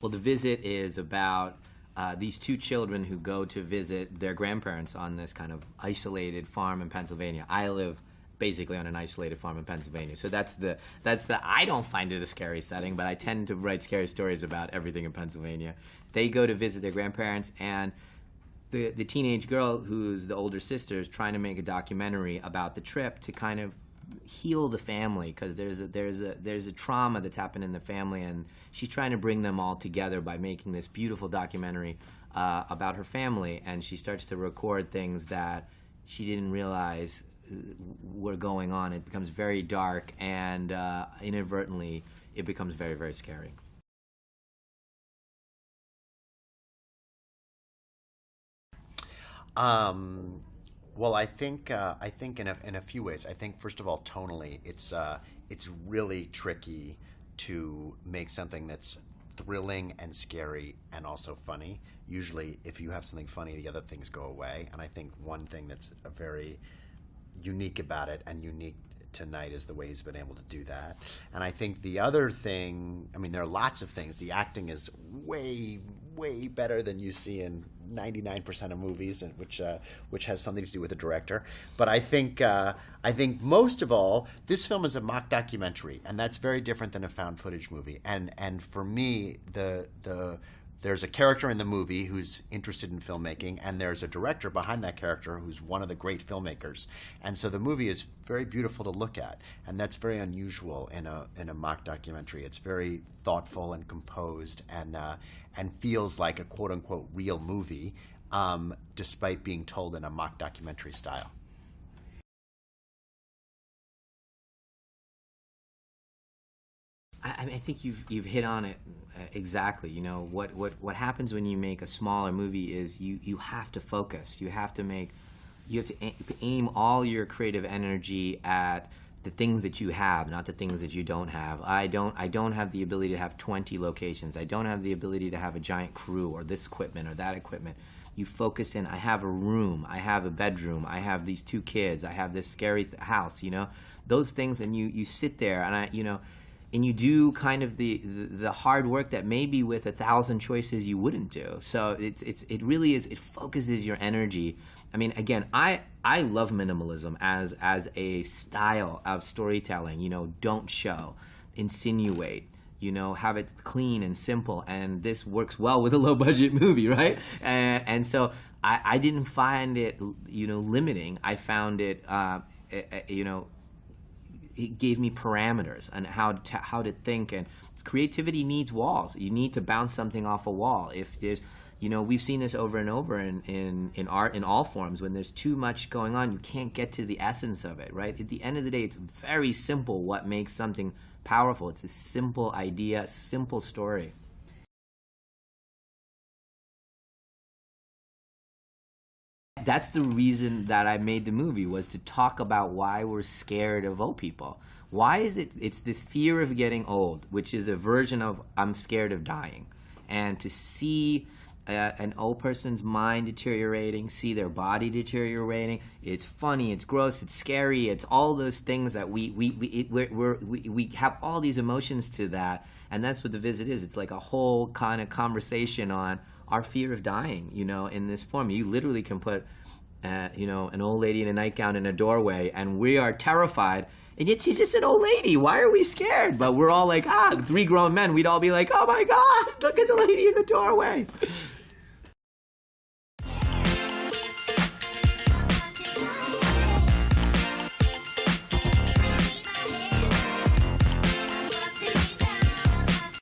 Well, The Visit is about these two children who go to visit their grandparents on this kind of isolated farm in Pennsylvania. I live basically on an isolated farm in Pennsylvania. So that's the I don't find it a scary setting, but I tend to write scary stories about everything in Pennsylvania. They go to visit their grandparents, and the teenage girl, who's the older sister, is trying to make a documentary about the trip to kind of heal the family, because there's a trauma that's happened in the family, and she's trying to bring them all together by making this beautiful documentary about her family. And she starts to record things that she didn't realize were going on. It becomes very dark, and inadvertently it becomes very, very scary. Well, I think in a few ways. I think first of all, tonally, it's really tricky to make something that's thrilling and scary and also funny. Usually, if you have something funny, the other things go away. And I think one thing that's very unique about it, and unique tonight, is the way he's been able to do that. And I think the other thing, I mean, there are lots of things. The acting is way, way better than you see in 99% of movies, and which has something to do with the director. But I think most of all, this film is a mock documentary, and that's very different than a found footage movie. And for me, there's a character in the movie who's interested in filmmaking, and there's a director behind that character who's one of the great filmmakers. And so the movie is very beautiful to look at, and that's very unusual in a mock documentary. It's very thoughtful and composed, and feels like a quote-unquote real movie, despite being told in a mock documentary style. I think you've hit on it exactly. You know, what happens when you make a smaller movie is you have to focus. You have to aim all your creative energy at the things that you have, not the things that you don't have. I don't have the ability to have 20 locations. I don't have the ability to have a giant crew or this equipment or that equipment. You focus in. I have a room. I have a bedroom. I have these two kids. I have this scary house. You know, those things, and you sit there, and and you do kind of the hard work that maybe with 1,000 choices you wouldn't do. So it really is. It focuses your energy. I mean, again, I love minimalism as a style of storytelling. You know, don't show, insinuate. You know, have it clean and simple. And this works well with a low budget movie, right? And so I didn't find it, limiting. I found it, it gave me parameters on how to think. And creativity needs walls. You need to bounce something off a wall. If there's, we've seen this over and over in art in all forms. When there's too much going on, you can't get to the essence of it, right? At the end of the day, it's very simple what makes something powerful. It's a simple idea, a simple story. That's the reason that I made the movie, was to talk about why we're scared of old people. Why is it? It's this fear of getting old, which is a version of I'm scared of dying. And to see an old person's mind deteriorating, see their body deteriorating, it's funny, it's gross, it's scary, it's all those things that we have all ththese emotions to that. And that's what The Visit is. It's like a whole kind of conversation on our fear of dying, in this form. You literally can put, an old lady in a nightgown in a doorway, and we are terrified, and yet she's just an old lady. Why are we scared? But we're all like, 3 grown men, we'd all be like, oh my God, look at the lady in the doorway.